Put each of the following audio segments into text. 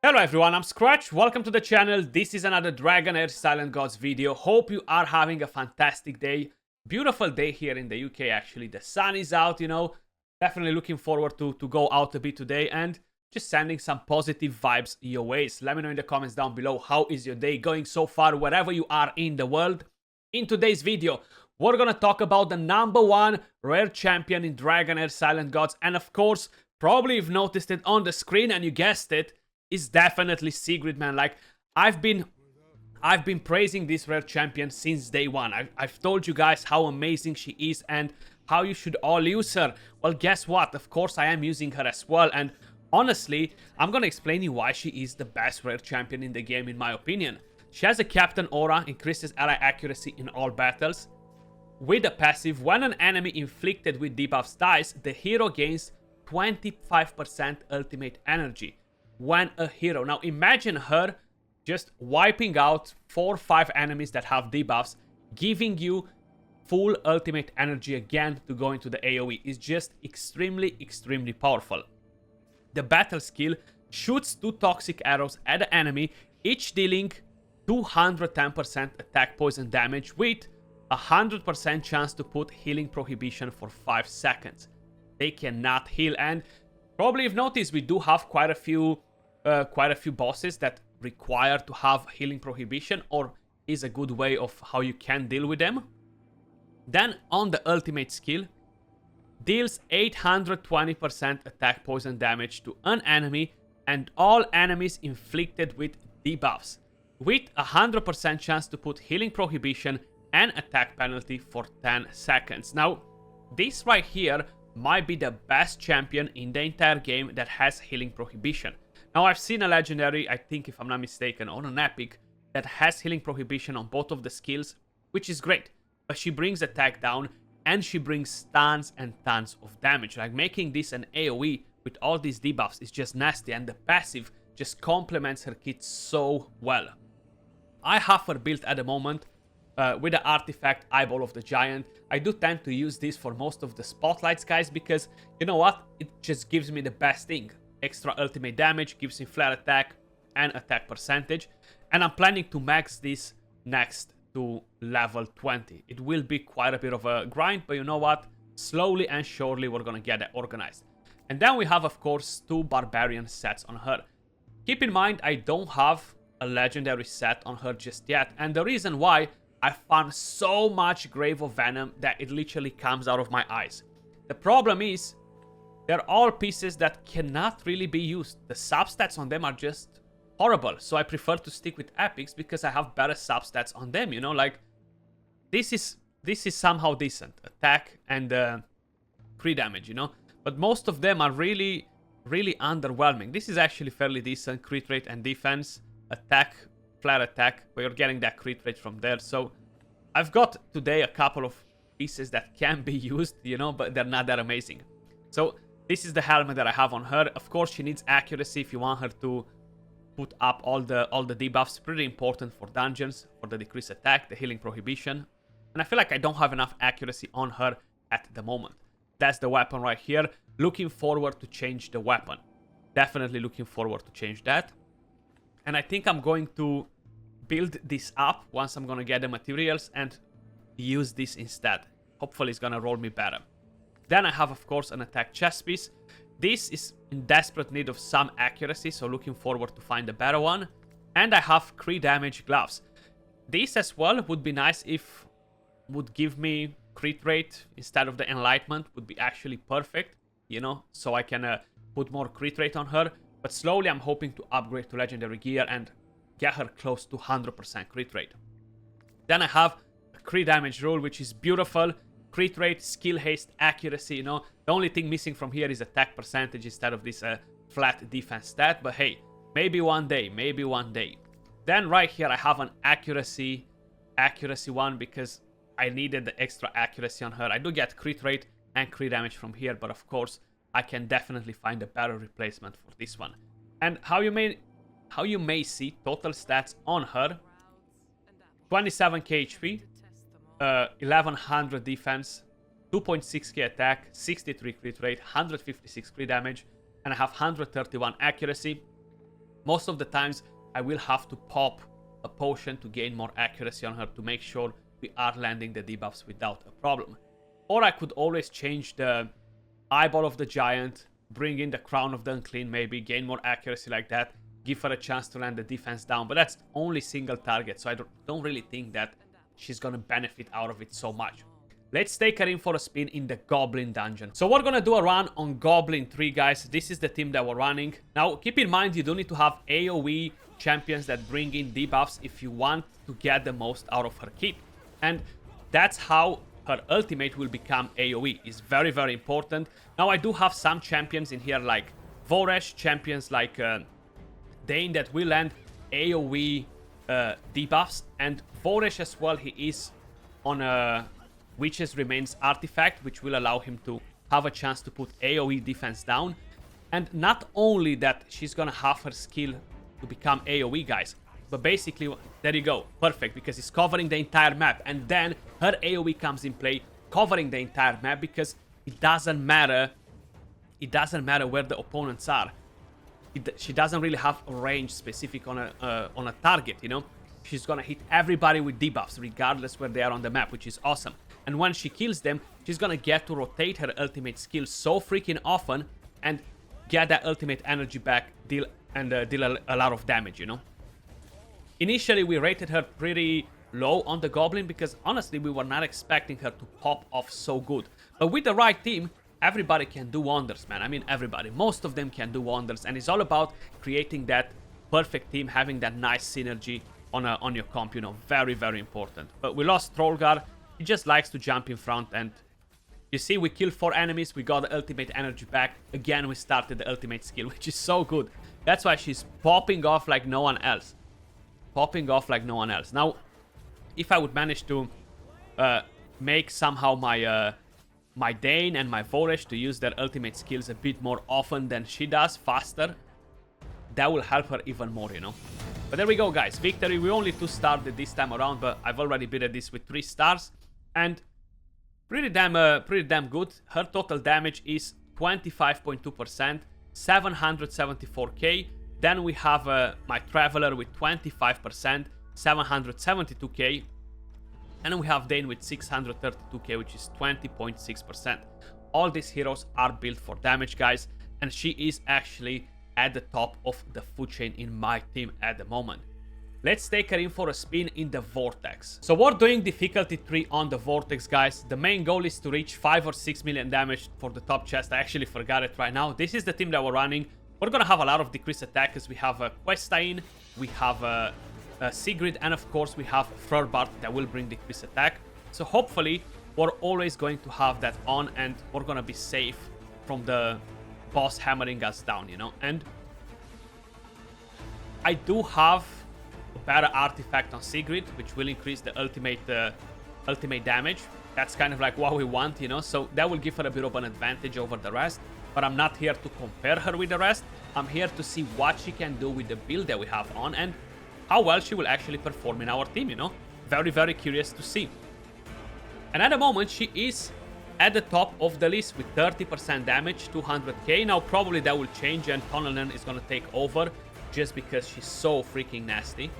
Hello everyone, I'm Skratch. Welcome to the channel. This is another Dragonheir Silent Gods video. Hope you are having a fantastic day. Beautiful day here in the UK actually. The sun is out, Definitely looking forward to go out a bit today and just sending some positive vibes your ways. Let me know in the comments down below how is your day going so far wherever you are in the world. In today's video, we're gonna talk about the #1 rare champion in Dragonheir Silent Gods, and of course, probably you've noticed it on the screen and you guessed it, is definitely Sigrid, man. Like, I've been praising this rare champion since day one. I've told you guys how amazing she is and how you should all use her. Well, guess what? Of course, I am using her as well. And honestly, I'm gonna explain you why she is the best rare champion in the game, in my opinion. She has a Captain Aura, increases ally accuracy in all battles. With a passive, when an enemy inflicted with debuffs dies, the hero gains 25% ultimate energy. When a hero. Now imagine her just wiping out 4 or 5 enemies that have debuffs, giving you full ultimate energy again to go into the AoE. Is just extremely powerful. The battle skill shoots 2 toxic arrows at the enemy, each dealing 210% attack poison damage with 100% chance to put healing prohibition for 5 seconds. They cannot heal, and probably you've noticed we do have quite a few bosses that require to have healing prohibition, or is a good way of how you can deal with them. Then on the ultimate skill, deals 820% attack poison damage to an enemy and all enemies inflicted with debuffs, with 100% chance to put healing prohibition and attack penalty for 10 seconds. Now, this right here might be the best champion in the entire game that has healing prohibition. Now, I've seen a legendary, I think if I'm not mistaken, or an epic, that has healing prohibition on both of the skills, which is great. But she brings attack down, and she brings tons and tons of damage. Like, making this an AoE with all these debuffs is just nasty, and the passive just complements her kit so well. I have her built at the moment with the artifact Eyeball of the Giant. I do tend to use this for most of the spotlights, guys, because, you know what? It just gives me the best thing. Extra ultimate damage, gives me flare attack and attack percentage. And I'm planning to max this next to level 20. It will be quite a bit of a grind, but you know what? Slowly and surely we're gonna get it organized. And then we have, of course, 2 barbarian sets on her. Keep in mind, I don't have a legendary set on her just yet. And the reason why, I found so much Grave of Venom that it literally comes out of my eyes. The problem is, they're all pieces that cannot really be used. The substats on them are just horrible. So I prefer to stick with epics because I have better substats on them, Like, this is somehow decent. Attack and crit damage, But most of them are really underwhelming. This is actually fairly decent. Crit rate and defense. Attack, flare attack. But you're getting that crit rate from there. So I've got today a couple of pieces that can be used, But they're not that amazing. So this is the helmet that I have on her. Of course, she needs accuracy if you want her to put up all the debuffs. Pretty important for dungeons, for the decreased attack, the healing prohibition. And I feel like I don't have enough accuracy on her at the moment. That's the weapon right here. Looking forward to change the weapon. Definitely looking forward to change that. And I think I'm going to build this up once I'm going to get the materials and use this instead. Hopefully it's going to roll me better. Then I have, of course, an attack chest piece. This is in desperate need of some accuracy, so looking forward to find a better one. And I have crit damage gloves. This as well would be nice if would give me crit rate instead of the enlightenment. Would be actually perfect, so I can put more crit rate on her. But slowly I'm hoping to upgrade to legendary gear and get her close to 100% crit rate. Then I have a crit damage rule, which is beautiful. Crit rate, skill haste, accuracy, The only thing missing from here is attack percentage instead of this flat defense stat. But hey, maybe one day. Then right here I have an accuracy one because I needed the extra accuracy on her. I do get crit rate and crit damage from here, but of course I can definitely find a better replacement for this one. And how you may see total stats on her: 27k HP, 1100 defense, 2.6k attack, 63 crit rate, 156 crit damage, and I have 131 accuracy. Most of the times, I will have to pop a potion to gain more accuracy on her to make sure we are landing the debuffs without a problem. Or I could always change the eyeball of the giant, bring in the crown of the unclean, maybe gain more accuracy like that, give her a chance to land the defense down. But that's only single target, so I don't really think that she's gonna benefit out of it so much. Let's take her in for a spin in the Goblin dungeon. So we're gonna do a run on Goblin 3, guys. This is the team that we're running. Now, keep in mind, you do need to have AoE champions that bring in debuffs if you want to get the most out of her kit. And that's how her ultimate will become AoE. It's very, very important. Now, I do have some champions in here like Vortex, champions like Dane that will land AoE debuffs. And Vortex as well, he is on a Witch's Remains artifact, which will allow him to have a chance to put AoE defense down. And not only that, she's gonna have her skill to become AoE, guys, but basically, there you go, perfect, because it's covering the entire map, and then her AoE comes in play, covering the entire map, because it doesn't matter where the opponents are. She doesn't really have a range specific on a target, you know. She's gonna hit everybody with debuffs, regardless where they are on the map, which is awesome. And when she kills them, she's gonna get to rotate her ultimate skill so freaking often and get that ultimate energy back, deal a lot of damage, you know. Initially, we rated her pretty low on the Goblin because honestly, we were not expecting her to pop off so good. But with the right team, everybody can do wonders, man. I mean, everybody. Most of them can do wonders, and it's all about creating that perfect team, having that nice synergy on your comp, you know. Very, very important. But we lost Trollgar. He just likes to jump in front, and you see, we killed 4 enemies, we got the ultimate energy back. Again, we started the ultimate skill, which is so good. That's why she's popping off like no one else. Popping off like no one else. Now, if I would manage to make somehow my Dane and my Vortex to use their ultimate skills a bit more often than she does, faster, that will help her even more, you know. But there we go, guys. Victory. We only 2 started this time around, but I've already beaten this with 3 stars. And pretty damn good. Her total damage is 25.2%, 774k. Then we have my Traveler with 25%, 772k. And then we have Dane with 632k, which is 20.6%. All these heroes are built for damage, guys. And she is actually at the top of the food chain in my team at the moment. Let's take her in for a spin in the Vortex. So we're doing difficulty 3 on the Vortex, guys. The main goal is to reach 5 or 6 million damage for the top chest. I actually forgot it right now. This is the team that we're running. We're gonna have a lot of decreased attack because we have a Questain, we have a Sigrid, and of course we have Furbart that will bring decreased attack. So hopefully we're always going to have that on, and we're gonna be safe from the boss hammering us down, you know. And I do have a better artifact on Sigrid, which will increase the ultimate damage. That's kind of like what we want, you know. So that will give her a bit of an advantage over the rest. But I'm not here to compare her with the rest. I'm here to see what she can do with the build that we have on and how well she will actually perform in our team, you know. Very, very curious to see. And at the moment, she is at the top of the list with 30% damage, 200k. Now, probably that will change and Tonelin is going to take over just because she's so freaking nasty.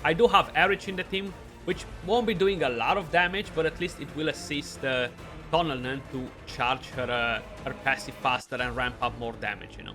I do have Erich in the team, which won't be doing a lot of damage, but at least it will assist Tonelin to charge her passive faster and ramp up more damage, you know.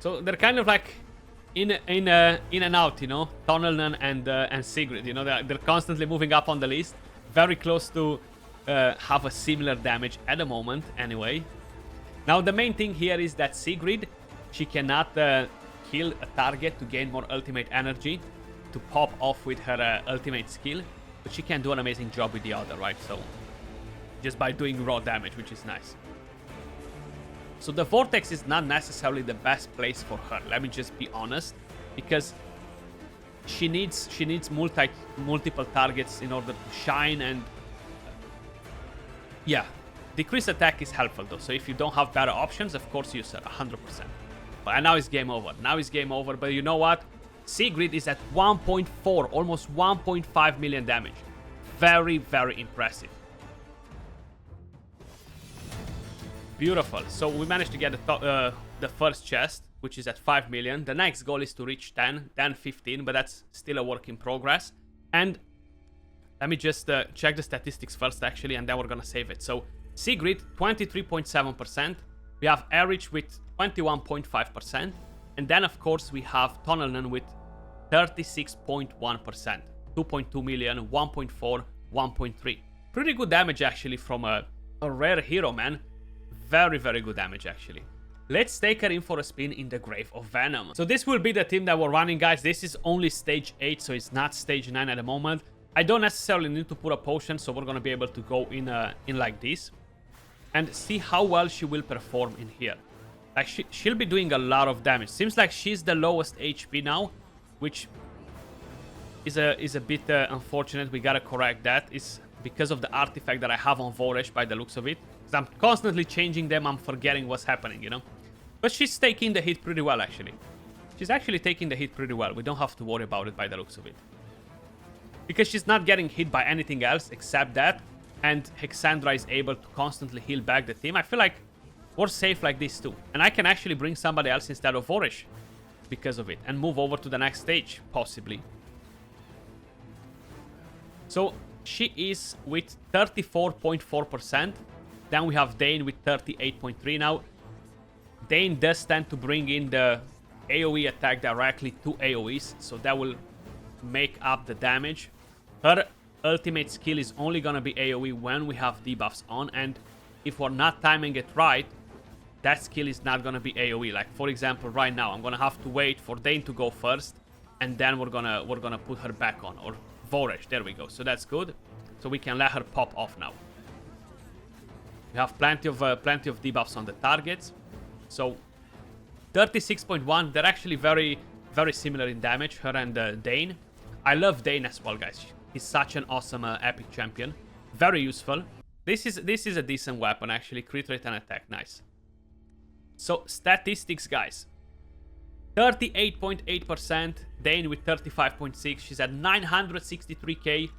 So they're kind of like in and out, you know, Tonelin and Sigrid, you know, they're constantly moving up on the list, very close to have a similar damage at the moment anyway. Now the main thing here is that Sigrid, she cannot kill a target to gain more ultimate energy to pop off with her ultimate skill, but she can do an amazing job with the other, right? So just by doing raw damage, which is nice. So the Vortex is not necessarily the best place for her, let me just be honest, because she needs multiple targets in order to shine. And yeah, decreased attack is helpful though, so if you don't have better options, of course use her 100%. But now it's game over. Now it's game over. But you know what? Sigrid is at 1.4, almost 1.5 million damage. Very, very impressive. Beautiful. So we managed to get the first chest, which is at 5 million. The next goal is to reach 10, then 15, but that's still a work in progress. And let me just check the statistics first, actually, and then we're gonna save it. So Sigrid, 23.7%. We have Erich with 21.5%. And then, of course, we have Tonelnan with 36.1%. 2.2 million, 1.4, 1.3. Pretty good damage, actually, from a rare hero, man. Very, very good damage, actually. Let's take her in for a spin in the Grave of Venom. So this will be the team that we're running, guys. This is only stage 8, so it's not stage 9 at the moment. I don't necessarily need to put a potion, so we're gonna be able to go in like this and see how well she will perform in here. Like she'll be doing a lot of damage. Seems like she's the lowest HP now, which is a bit unfortunate. We gotta correct that. It's because of the artifact that I have on Vortex by the looks of it. Because I'm constantly changing them, I'm forgetting what's happening, you know. But she's taking the hit pretty well, actually. She's actually taking the hit pretty well. We don't have to worry about it by the looks of it. Because she's not getting hit by anything else except that. And Hexandra is able to constantly heal back the team. I feel like we're safe like this too. And I can actually bring somebody else instead of Vortex because of it. And move over to the next stage, possibly. So she is with 34.4%. Then we have Dane with 38.3%. Now, Dane does tend to bring in the AoE attack directly to AoEs. So that will make up the damage. Her ultimate skill is only gonna be AoE when we have debuffs on, and if we're not timing it right, that skill is not gonna be AoE. Like for example, right now I'm gonna have to wait for Dane to go first, and then we're gonna put her back on, or Vortex. There we go. So that's good. So we can let her pop off now. We have plenty of debuffs on the targets. So 36.1. They're actually very, very similar in damage. Her and Dane. I love Dane as well, guys. He's such an awesome epic champion. Very useful. This is a decent weapon, actually. Crit rate and attack. Nice. So, statistics, guys. 38.8%. Dane with 35.6. She's at 963k.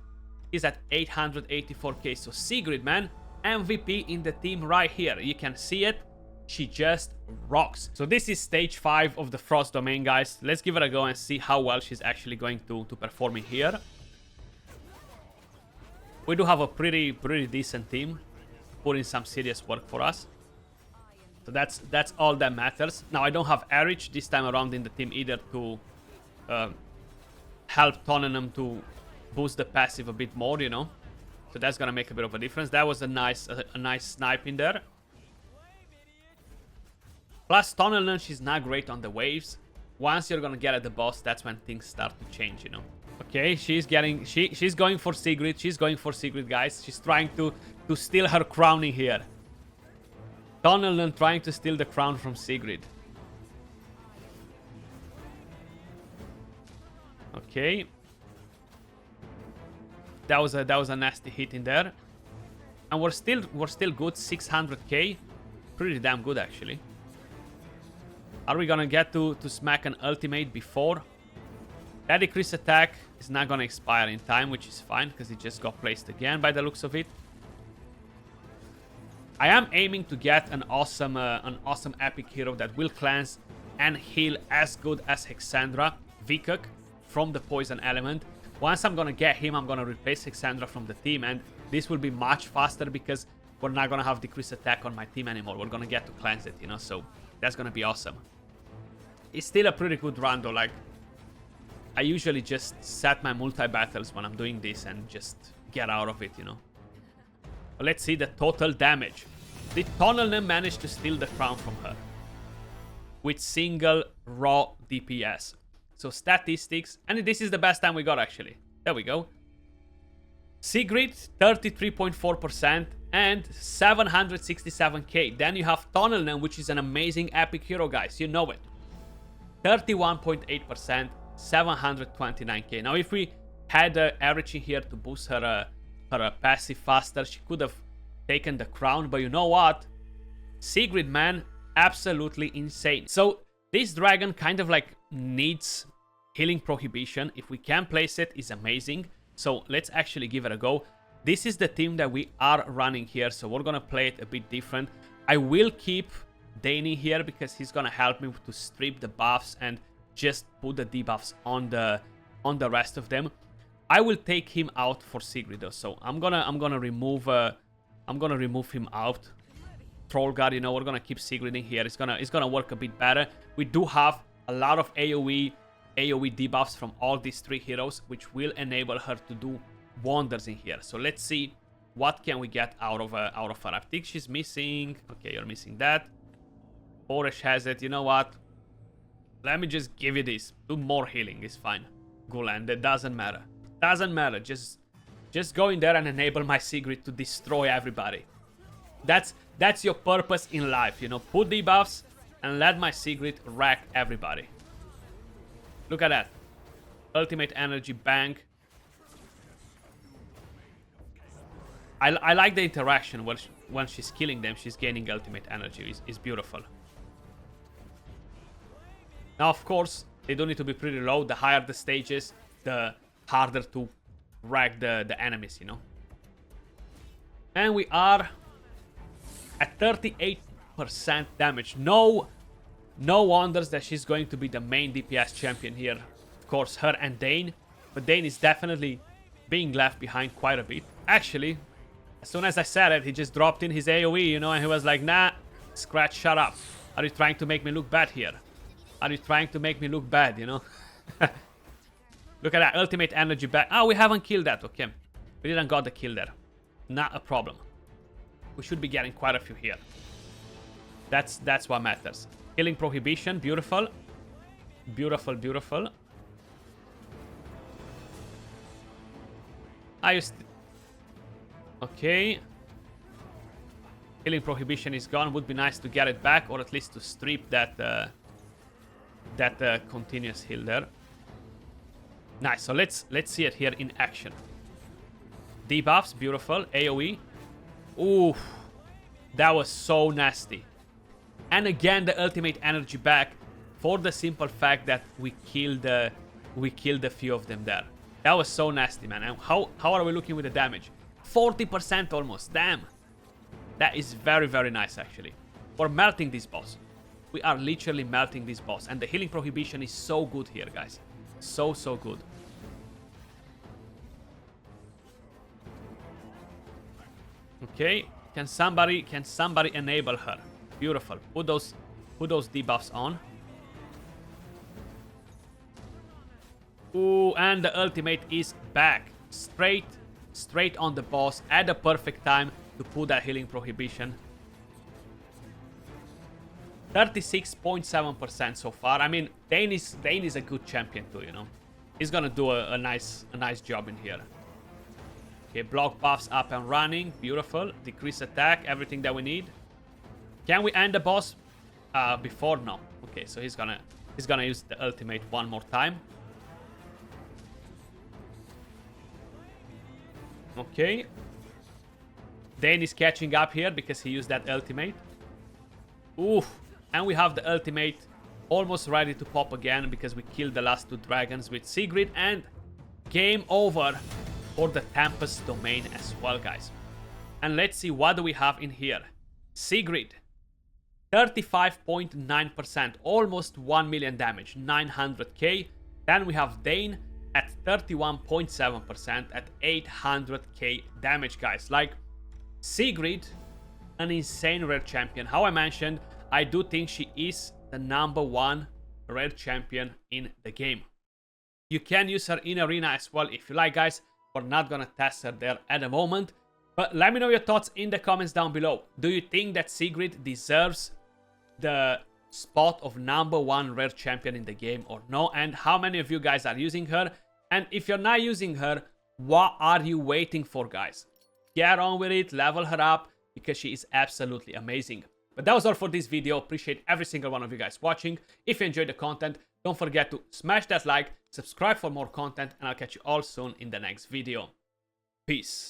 He's at 884k. So, Sigrid, man. MVP in the team right here. You can see it. She just rocks. So, this is stage 5 of the Frost domain, guys. Let's give it a go and see how well she's actually going to perform in here. We do have a pretty decent team, putting some serious work for us. So that's all that matters. Now I don't have Erich this time around in the team either to help Tonenham to boost the passive a bit more, you know. So that's gonna make a bit of a difference. That was a nice snipe in there. Plus Tonenham, she's not great on the waves. Once you're gonna get at the boss, that's when things start to change, you know. Okay, she's going for Sigrid. She's going for Sigrid, guys. She's trying to steal her crown in here. Tonelnan trying to steal the crown from Sigrid. Okay. That was a nasty hit in there. And we're still good. 600k. Pretty damn good, actually. Are we gonna get to smack an ultimate before? That decrease attack is not gonna expire in time, which is fine because it just got placed again by the looks of it. I am aiming to get an awesome epic hero that will cleanse and heal as good as Hexandra, Vikuk, from the poison element. Once I'm gonna get him, I'm gonna replace Hexandra from the team, and this will be much faster because we're not gonna have decrease attack on my team anymore. We're gonna get to cleanse it, you know, so that's gonna be awesome. It's still a pretty good run though. Like, I usually just set my multi-battles when I'm doing this and just get out of it, you know. But let's see the total damage. Did Tonelnan manage to steal the crown from her? With single raw DPS. So statistics, and this is the best time we got actually. There we go. Sigrid, 33.4% and 767k. Then you have Tonelnan, which is an amazing epic hero, guys. You know it. 31.8%. 729k. Now, if we had Erich in here to boost her passive faster, she could have taken the crown. But you know what? Sigrid, man, absolutely insane. So this dragon kind of like needs healing prohibition. If we can place it, it's amazing. So let's actually give it a go. This is the team that we are running here, so we're gonna play it a bit different. I will keep Danny here because he's gonna help me to strip the buffs and just put the debuffs on the rest of them. I will take him out for Sigrid though, so I'm gonna remove him out. Troll guard, you know, we're gonna keep Sigrid in here. It's gonna work a bit better. We do have a lot of AoE debuffs from all these 3 heroes, which will enable her to do wonders in here. So let's see what can we get out of her. I think she's missing. Okay, you're missing that. Vortex has it. You know what? Let me just give you this. Do more healing. It's fine. Goblin, that doesn't matter. Doesn't matter. Just go in there and enable my Sigrid to destroy everybody. That's your purpose in life, you know. Put debuffs and let my Sigrid wreck everybody. Look at that. Ultimate energy bank. I like the interaction when she's killing them. She's gaining ultimate energy. It's beautiful. Now, of course, they do need to be pretty low. The higher the stages, the harder to wreck the enemies, you know. And we are at 38% damage. No wonders that she's going to be the main DPS champion here. Of course, her and Dane. But Dane is definitely being left behind quite a bit. Actually, as soon as I said it, he just dropped in his AoE, you know, and he was like, nah, Skratch, shut up. Are you trying to make me look bad here? Are you trying to make me look bad, you know? Look at that, ultimate energy back. Oh, we haven't killed that, okay. We didn't got the kill there. Not a problem. We should be getting quite a few here. That's what matters. Killing prohibition, beautiful. Beautiful, beautiful. Okay. Killing prohibition is gone. Would be nice to get it back, or at least to strip that continuous heal there. Nice. So let's see it here in action. Debuffs, beautiful. AoE. Ooh, that was so nasty. And again, the ultimate energy back for the simple fact that we killed a few of them there. That was so nasty, man. And how are we looking with the damage? 40% almost. Damn. That is very, very nice, actually. We're melting this boss. We are literally melting this boss. And the healing prohibition is so good here, guys. So good. Okay. Can somebody enable her? Beautiful. Put those debuffs on. Ooh, and the ultimate is back. Straight on the boss at the perfect time to put that healing prohibition. 36.7% so far. I mean, Dane is a good champion too, you know. He's gonna do a nice job in here. Okay, block buffs up and running. Beautiful. Decrease attack. Everything that we need. Can we end the boss before? No. Okay, so he's gonna use the ultimate one more time. Okay. Dane is catching up here because he used that ultimate. Oof. And we have the ultimate almost ready to pop again because we killed the last 2 dragons with Sigrid. And game over for the Tempus domain as well, guys. And let's see what do we have in here. Sigrid. 35.9%. Almost 1 million damage. 900k. Then we have Dane at 31.7% at 800k damage, guys. Like, Sigrid, an insane rare champion. How I mentioned, I do think she is the #1 rare champion in the game. You can use her in arena as well if you like, guys. We're not gonna test her there at the moment. But let me know your thoughts in the comments down below. Do you think that Sigrid deserves the spot of #1 rare champion in the game or no? And how many of you guys are using her? And if you're not using her, what are you waiting for, guys? Get on with it, level her up, because she is absolutely amazing. But that was all for this video. Appreciate every single one of you guys watching. If you enjoyed the content, don't forget to smash that like, subscribe for more content, and I'll catch you all soon in the next video. Peace.